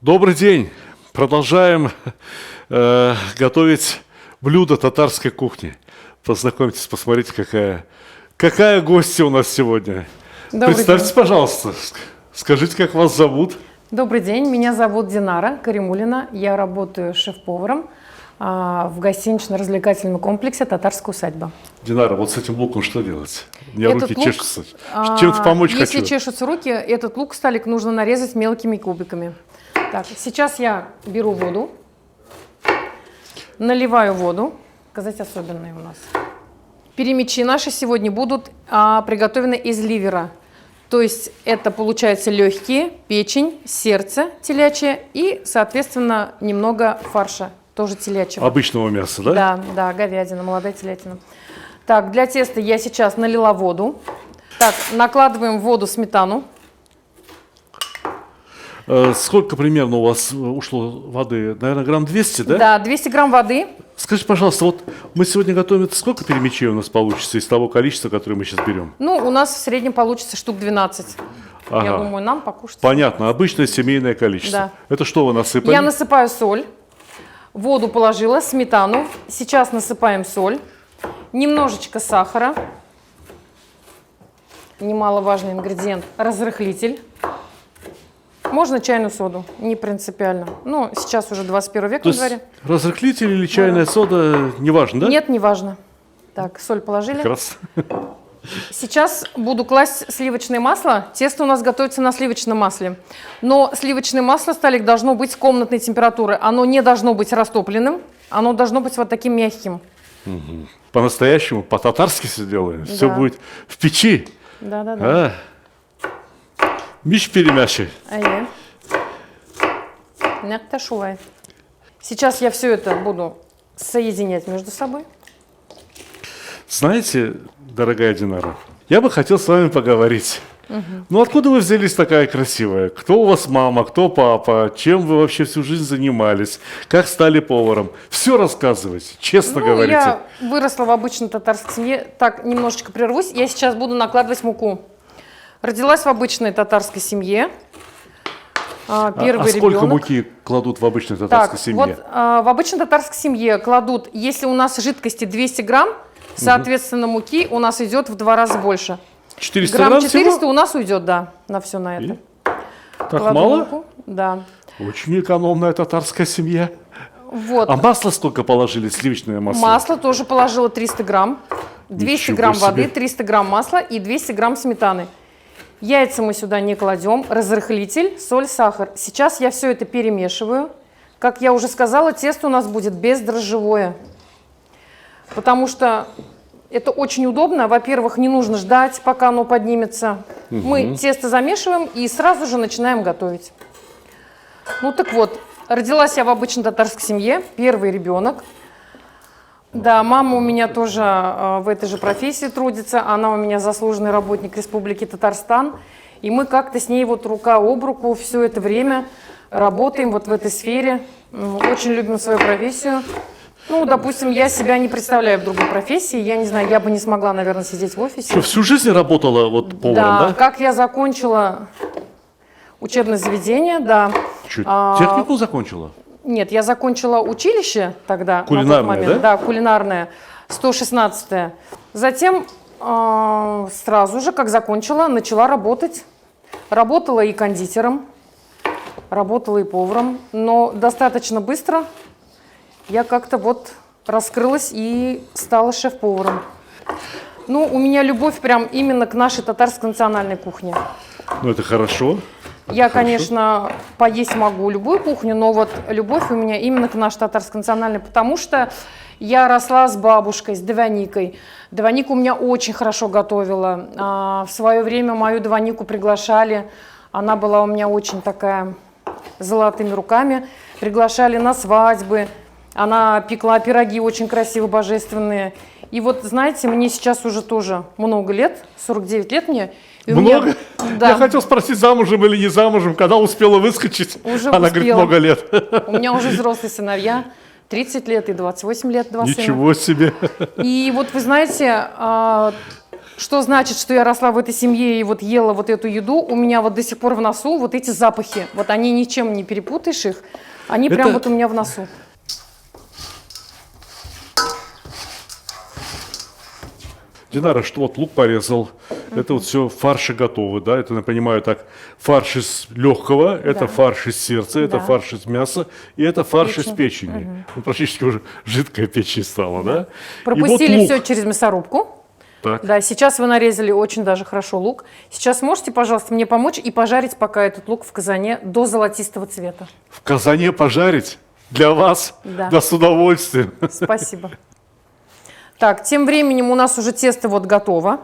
Добрый день! Продолжаем готовить блюдо татарской кухни. Познакомьтесь, посмотрите, какая гостья у нас сегодня. Представьтесь, пожалуйста, скажите, как вас зовут? Добрый день, меня зовут Динара Каримулина. Я работаю шеф-поваром в гостинично-развлекательном комплексе «Татарская усадьба». Динара, вот с этим луком что делать? У меня Этот руки лук, чешутся. Чем-то помочь если хочу. чешутся руки, этот лук, Сталик, нужно нарезать мелкими кубиками. Так, сейчас я беру воду, наливаю воду. Сказать особенные у нас. Перемечи наши сегодня будут приготовлены из ливера. То есть это получается легкие, печень, сердце телячье и, соответственно, немного фарша, тоже телячьего. Обычного мяса, да? Да, да, говядина, молодая телятина. Так, для теста я сейчас налила воду. Так, накладываем в воду сметану. Сколько примерно у вас ушло воды? Наверное, грамм 200, да? Да, 200 грамм воды. Скажите, пожалуйста, вот мы сегодня готовим, сколько перемечей у нас получится из того количества, которое мы сейчас берем? Ну, у нас в среднем получится штук 12. Ага. Я думаю, нам покушать. Понятно, обычное семейное количество. Да. Это что вы насыпали? Я насыпаю соль, воду положила, сметану. Сейчас насыпаем соль, немножечко сахара. Немаловажный ингредиент – разрыхлитель. Можно чайную соду, не принципиально. Ну, сейчас уже 21 век То на дворе. есть разрыхлитель или чайная сода, неважно, да? Нет, не важно. Так, соль положили. Как раз. Сейчас буду класть сливочное масло. Тесто у нас готовится на сливочном масле. Но сливочное масло, Сталик, должно быть комнатной температуры. Оно не должно быть растопленным. Оно должно быть вот таким мягким. Угу. По-настоящему, по-татарски все делаем. Да. Все будет в печи. Да. Миш перемяши. Шувай. Сейчас я все это буду соединять между собой. Знаете, дорогая Динара, я бы хотел с вами поговорить. Ну, откуда вы взялись такая красивая? Кто у вас мама, кто папа? Чем вы вообще всю жизнь занимались? Как стали поваром? Все рассказывайте, честно говорите. Я выросла в обычной татарской семье. Так, немножечко прервусь. Я сейчас буду накладывать муку. Родилась в обычной татарской семье. Первый сколько ребенок. муки кладут в обычной татарской семье? Вот в обычной татарской семье кладут, если у нас жидкости 200 грамм, соответственно, муки у нас идет в 2 раза больше. 400 грамм грамм 400 всего? у нас уйдет, да, на все на это. Так Кладу мало? муку, да. Очень экономная татарская семья. Вот. А масло сколько положили, сливочное масло? Масло тоже положила 300 грамм, 200 Ничего грамм себе. воды, 300 грамм масла и 200 грамм сметаны. Яйца мы сюда не кладем, разрыхлитель, соль, сахар. Сейчас я все это перемешиваю. Как я уже сказала, тесто у нас будет бездрожжевое. Потому что это очень удобно. Во-первых, не нужно ждать, пока оно поднимется. Мы тесто замешиваем и сразу же начинаем готовить. Ну так вот, родилась я в обычной татарской семье, первый ребенок. Да, мама у меня тоже в этой же профессии трудится. Она у меня заслуженный работник Республики Татарстан. И мы как-то с ней вот рука об руку все это время работаем вот в этой сфере. Очень любим свою профессию. Ну, допустим, я себя не представляю в другой профессии. Я не знаю, я бы не смогла, наверное, сидеть в офисе. Что, всю жизнь работала вот поваром, да? Да, как я закончила учебное заведение, да. Что, технику закончила? Нет, я закончила училище тогда. Кулинарное, на тот момент. да? Да, кулинарное, 116-е. Затем сразу же, как закончила, начала работать. Работала и кондитером, работала и поваром. Но достаточно быстро я как-то вот раскрылась и стала шеф-поваром. Ну, у меня любовь прям именно к нашей татарской национальной кухне. Ну, это хорошо. Я, Хорошо. конечно, поесть могу любую кухню, но вот любовь у меня именно к нашей татарской национальной, потому что я росла с бабушкой, с Двоникой. Двоника у меня очень хорошо готовила. В свое время мою Двонику приглашали, она была у меня очень такая с золотыми руками, приглашали на свадьбы, она пекла пироги очень красивые, божественные. И вот, знаете, мне сейчас уже тоже много лет, 49 лет мне. И у Много? меня- да. Я хотел спросить, замужем или не замужем, когда успела выскочить. Уже Она говорит, успела. много лет. У меня уже взрослые сыновья, 30 лет и 28 лет, два сына. Ничего себе. И вот вы знаете, Что значит, что я росла в этой семье и вот ела вот эту еду, у меня вот до сих пор в носу вот эти запахи. Вот они ничем не перепутаешь их, они прям вот у меня в носу. Динара, что вот лук порезал, это вот все фарши готовы, да? Это, я понимаю, так, фарш из легкого, это фарш из сердца, это фарш из мяса, и это фарш из печени. Ну, практически уже жидкая печень стала, да? Пропустили И вот все лук. через мясорубку. Так. Да, сейчас вы нарезали очень даже хорошо лук. Сейчас можете, пожалуйста, мне помочь и пожарить пока этот лук в казане до золотистого цвета. В казане пожарить для вас, Да. да с удовольствием. Спасибо. Так, тем временем у нас уже тесто вот готово.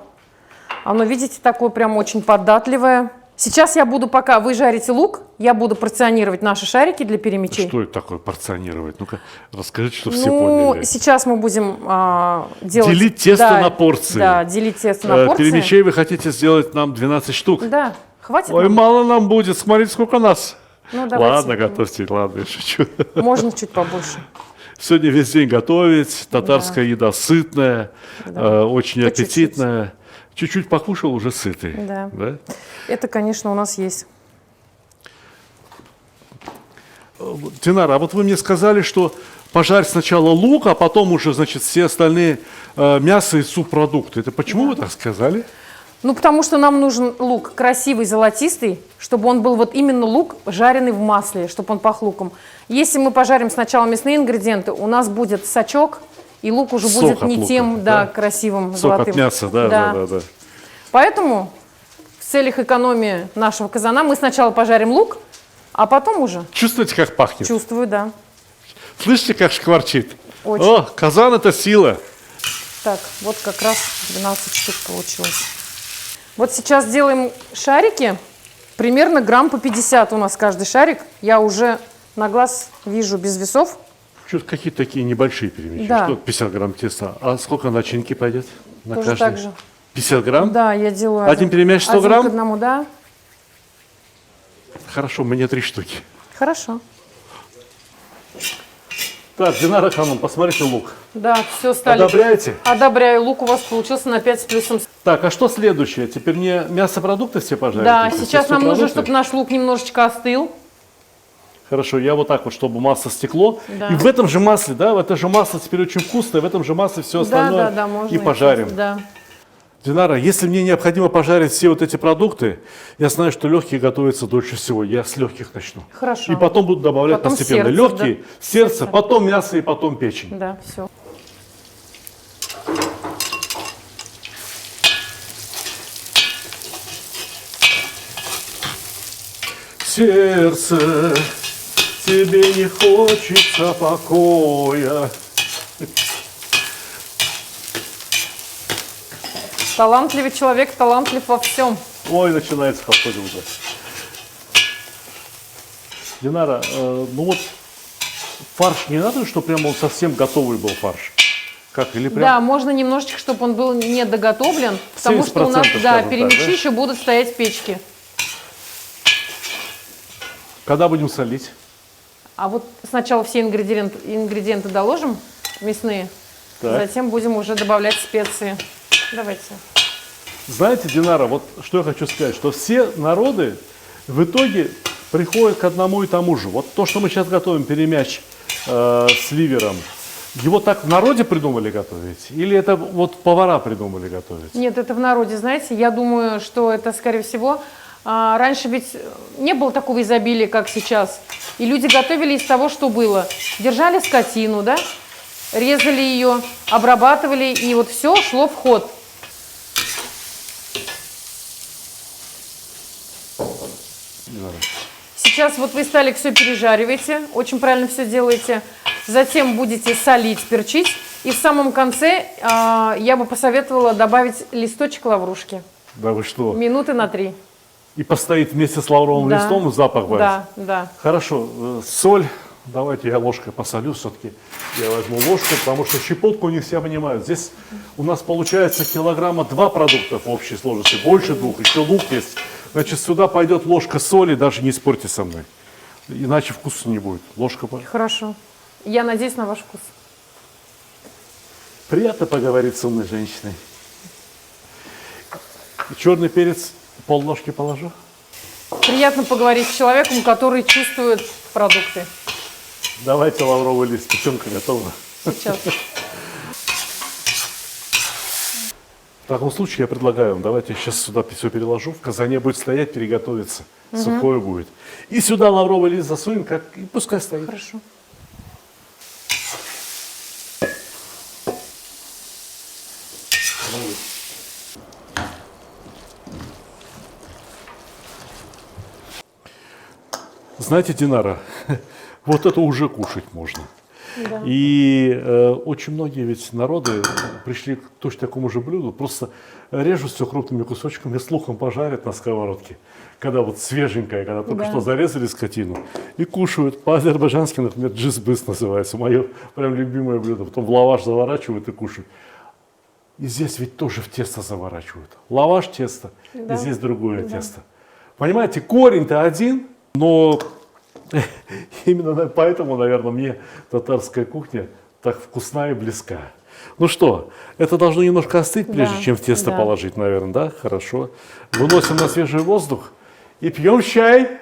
Оно, видите, такое прям очень податливое. Сейчас я буду, пока вы жарите лук, я буду порционировать наши шарики для перемечей. Что это такое порционировать? Ну-ка, расскажите, чтобы все Ну, поняли. сейчас мы будем делать... Делить тесто на порции. Да, делить тесто на порции. Перемечей вы хотите сделать нам 12 штук? Да, хватит Ой, нам? мало нам будет. Смотрите, сколько нас. Ну, давайте. Ладно, готовьте, ладно, я шучу. Можно чуть побольше. Сегодня весь день готовить. Татарская еда сытная, очень По чуть-чуть. аппетитная. Чуть-чуть покушал, уже сытый. Да. Да? Это, конечно, у нас есть. Динара, а вот вы мне сказали, что пожарь сначала лук, а потом уже, значит, все остальные мясо и субпродукты. Это почему вы так сказали? Ну, потому что нам нужен лук красивый, золотистый, чтобы он был вот именно лук, жареный в масле, чтобы он пах луком. Если мы пожарим сначала мясные ингредиенты, у нас будет сачок, и лук уже Сок будет от не лука, тем, да? красивым, Сок золотым. от мяса, да. Поэтому в целях экономии нашего казана мы сначала пожарим лук, а потом уже Чувствуете, как пахнет? чувствую, да. Слышите, как шкварчит? Очень. О, казан – это сила. Так, вот как раз 12 штук получилось. Вот сейчас делаем шарики, примерно грамм по 50 у нас каждый шарик. Я уже на глаз вижу без весов. Что-то какие-то такие небольшие перемещения. Да. Что 50 грамм теста. А сколько начинки пойдет? На Тоже каждый? так же. 50 грамм? Да, я делаю Один перемещ 100 грамм? к одному, да. Хорошо, мне 3 штуки. Хорошо. Так, Динара Ханум, посмотрите лук. Да, все стали. Одобряете? Одобряю. Лук у вас получился на 5 с плюсом. Так, а что следующее? Теперь мне мясопродукты все пожарить? Да, Эти сейчас нам нужно, субпродукты? чтобы наш лук немножечко остыл. Хорошо, я вот так вот, чтобы масло стекло. Да. И в этом же масле, да, в это же масло теперь очень вкусное, в этом же масле все остальное Да, можно. и пожарим. Да. Динара, если мне необходимо пожарить все вот эти продукты, я знаю, что легкие готовятся дольше всего. Я с легких начну. Хорошо. И потом буду добавлять Потом постепенно. сердце, Легкие, да. сердце, потом мясо и потом печень. Да, все. Сердце, тебе не хочется покоя. Талантливый человек, талантлив во всем. Ой, начинается подходит уже. Динара, ну вот фарш не надо, чтобы прям он совсем готовый был фарш? Как, или прям? Да, можно немножечко, чтобы он был не доготовлен, потому что у нас, 70%, да, скажем так, перемещи да? еще будут стоять в печке. Когда будем солить? А вот сначала все ингредиенты доложим, мясные, Так. затем будем уже добавлять специи. Давайте. Знаете, Динара, вот что я хочу сказать, что все народы в итоге приходят к одному и тому же. Вот то, что мы сейчас готовим, перемяч с ливером, его так в народе придумали готовить? Или это вот повара придумали готовить? Нет, это в народе, знаете, я думаю, что это, скорее всего, раньше ведь не было такого изобилия, как сейчас. И люди готовили из того, что было. Держали скотину, да, резали ее, обрабатывали, и вот все шло в ход. Сейчас вот вы, Сталик, все пережариваете, очень правильно все делаете. Затем будете солить, перчить. И в самом конце я бы посоветовала добавить листочек лаврушки. Да вы что? Минуты на 3. И постоит вместе с лавровым Да. листом и запах будет? Да, да. Хорошо, соль. Давайте я ложкой посолю все-таки. Я возьму ложку, потому что щепотку не все понимают. Здесь у нас получается килограмма 2 продуктов в общей сложности. Больше 2, еще лук есть. Значит, сюда пойдет ложка соли, даже не спорьте со мной. Иначе вкуса не будет. Ложка. Хорошо. Я надеюсь на ваш вкус. Приятно поговорить с умной женщиной. Черный перец полножки положу. Приятно поговорить с человеком, который чувствует продукты. Давайте лавровый лист, печенка готова. Сейчас. В таком случае я предлагаю вам, давайте я сейчас сюда все переложу, в казане будет стоять, переготовиться, сухое будет. И сюда лавровый лист засунем, как, и пускай стоит. Хорошо. Знаете, Динара, вот это уже кушать можно. Да. И очень многие ведь народы пришли к точно такому же блюду, просто режут все крупными кусочками, с луком пожарят на сковородке, когда вот свеженькая, когда только Да. что зарезали скотину, и кушают. По-азербайджански, например, джизбыс называется, мое прям любимое блюдо. Потом в лаваш заворачивают и кушают. И здесь ведь тоже в тесто заворачивают. Лаваш тесто, Да. и здесь другое Да. тесто. Понимаете, корень-то один, но именно поэтому, наверное, мне татарская кухня так вкусна и близка. Ну что, это должно немножко остыть, прежде Да, чем в тесто да. положить, наверное, да? Хорошо. Выносим на свежий воздух и пьем чай.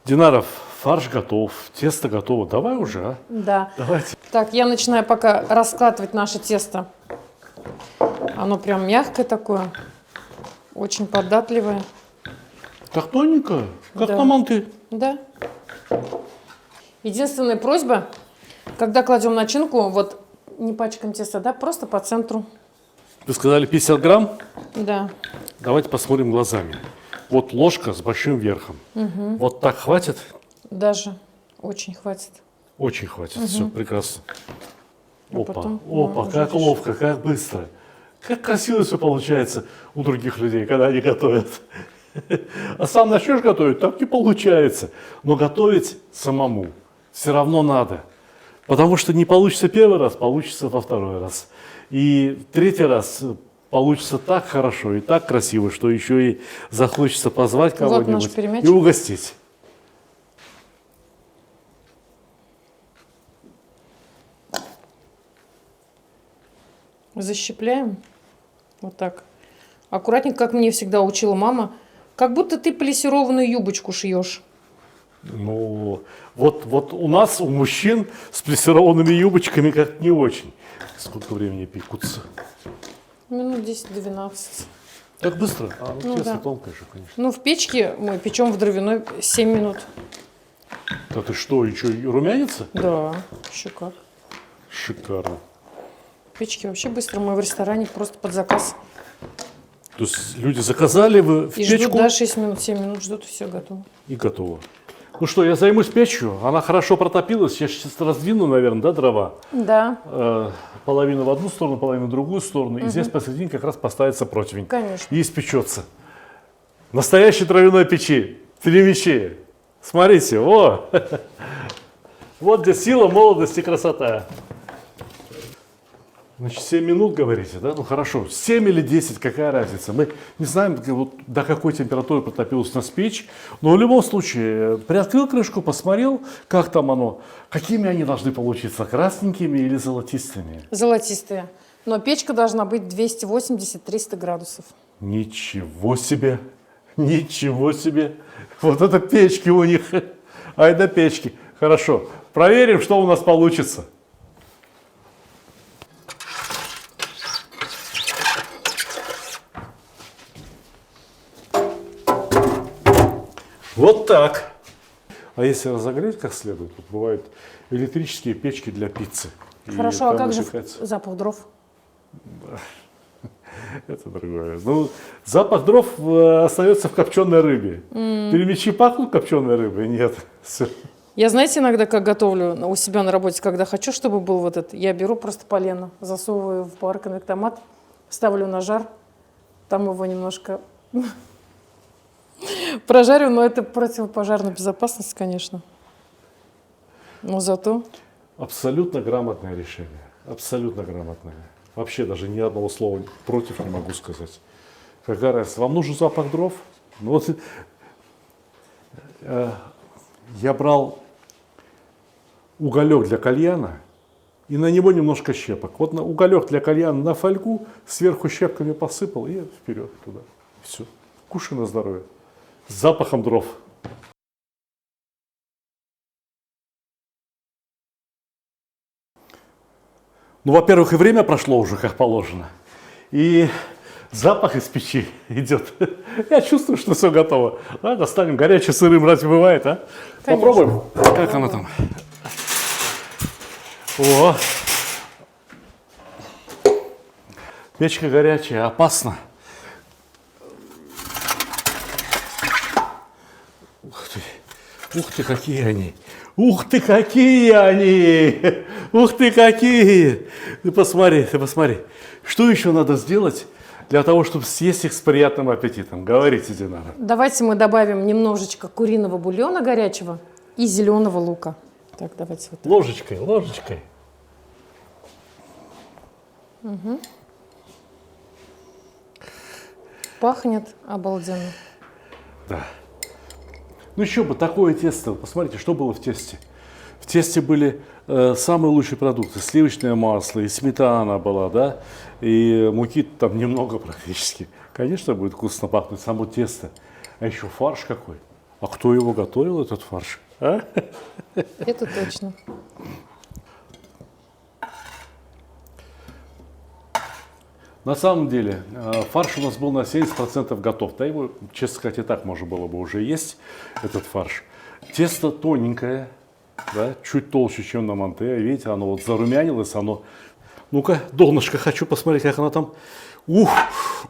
Динаров, фарш готов, тесто готово. Давай уже, а? Да. Давайте. Так, я начинаю пока раскатывать наше тесто. Оно прям мягкое такое, очень податливое. Так тоненько, как Да. на манты. Да. Единственная просьба, когда кладем начинку, вот не пачкаем тесто, да, просто по центру. Вы сказали 50 грамм? Да. Давайте посмотрим глазами. Вот ложка с большим верхом. Вот так хватит? Даже очень хватит. Очень хватит. Все, прекрасно. А Опа, потом, опа, уже как решим. ловко, как быстро. Как красиво все получается у других людей, когда они готовят. А сам начнешь готовить, так не получается. Но готовить самому все равно надо. Потому что не получится первый раз, получится во второй раз. И в третий раз получится так хорошо и так красиво, что еще и захочется позвать Вот наш кого-нибудь перемячик. и угостить. Защипляем. Вот так. Аккуратненько, как мне всегда учила мама. Как будто ты плессированную юбочку шьешь. Ну, вот у нас, у мужчин с плессированными юбочками как-то не очень. Сколько времени пекутся? Минут 10-12. Так быстро? А, ну, Ну, тесто да. тонкое же, конечно. Ну, в печке мы печем в дровяной 7 минут. Да ты что, еще и румянится? Да, еще как. Шикарно. В печке вообще быстро. Мы в ресторане просто под заказ. То есть люди заказали в И ждут, печку да, 6 минут, 7 минут ждут, и все готово. и готово. Ну что, я займусь печью. Она хорошо протопилась. Я сейчас раздвину, наверное, да, дрова. Да, Половину в одну сторону, половину в другую сторону. И здесь посередине как раз поставится противень. конечно. И испечется. Настоящей травяной печи. Телемечи. Смотрите, о! Вот где сила, молодость и красота. Значит, 7 минут, говорите, да? Ну хорошо, 7 или 10, какая разница? Мы не знаем, вот, до какой температуры протопилась у нас печь, но в любом случае, приоткрыл крышку, посмотрел, как там оно, какими они должны получиться, красненькими или золотистыми. Золотистые. Но печка должна быть 280-300 градусов. Ничего себе, ничего себе. Вот это печки у них, ай да печки. Хорошо, проверим, что у нас получится. Вот так. А если разогреть как следует, вот бывают электрические печки для пиццы. И Хорошо, а там как же выпекается. запах дров? Это другое. Ну, запах дров остается в копченой рыбе. Перемечи пахнут копченой рыбой? Нет. Всё. Я, знаете, иногда как готовлю у себя на работе, когда хочу, чтобы был вот этот, я беру просто полено, засовываю в пароконвектомат, ставлю на жар, там его немножко прожарю, но это противопожарная безопасность, конечно. Но зато Абсолютно грамотное решение. Абсолютно грамотное. Вообще даже ни одного слова против не могу сказать. Какая разница? Вам нужен запах дров? Ну, вот, я брал уголек для кальяна И на него немножко щепок. Вот на уголек для кальяна на фольгу, сверху щепками посыпал и вперед туда. Все. Кушай на здоровье. С запахом дров. Ну, во-первых, и время прошло уже, как положено. И запах из печи идет. Я чувствую, что все готово. Ладно, станем. Горячий сырым разве бывает, а? Конечно. Попробуем. Как оно там? О! Печка горячая, опасно. Ух ты, какие они! Ух ты, какие они! Ух ты, какие! Ты посмотри, ты посмотри. Что еще надо сделать для того, чтобы съесть их с приятным аппетитом? Говорите, Динара. Давайте мы добавим немножечко куриного бульона горячего и зеленого лука. Так, давайте вот так. Ложечкой, ложечкой. Пахнет обалденно. Да. Ну еще бы, такое тесто. Посмотрите, что было в тесте. В тесте были самые лучшие продукты. Сливочное масло, и сметана была, да, и муки там немного практически. Конечно, будет вкусно пахнуть само тесто. А еще фарш какой. А кто его готовил, этот фарш? А? Это точно. На самом деле, фарш у нас был на 70% готов. Да его, честно сказать, и так можно было бы уже есть, этот фарш. Тесто тоненькое, да, чуть толще, чем на манте. Видите, оно вот зарумянилось, оно... Ну-ка, донышко, хочу посмотреть, как оно там... Ух!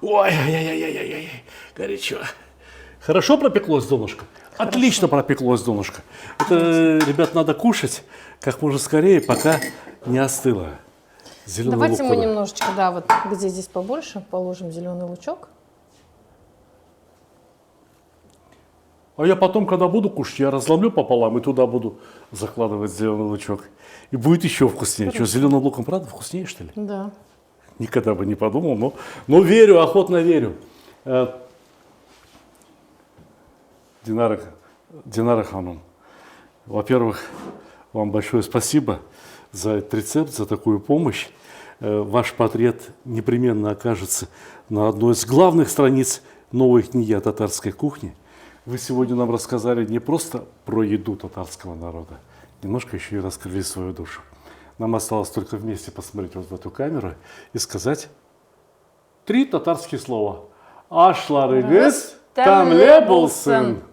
Ой-ой-ой-ой-ой-ой, горячо. Хорошо пропеклось донышко? Хорошо. Отлично пропеклось донышко. Это, ребят, надо кушать как можно скорее, пока не остыло. Зеленый Давайте лук мы туда. немножечко, да, вот где здесь побольше, положим зеленый лучок. А я потом, когда буду кушать, я разломлю пополам и туда буду закладывать зеленый лучок. И будет еще вкуснее. Что, с зеленым луком, правда, вкуснее, что ли? Да. Никогда бы не подумал, но верю, охотно верю. Динара Ханум, во-первых, вам большое спасибо за этот рецепт, за такую помощь. Ваш портрет непременно окажется на одной из главных страниц новой книги о татарской кухне. Вы сегодня нам рассказали не просто про еду татарского народа, немножко еще и раскрыли свою душу. Нам осталось только вместе посмотреть вот в эту камеру и сказать 3 татарские слова. Ашларыгыз, тамле болсын.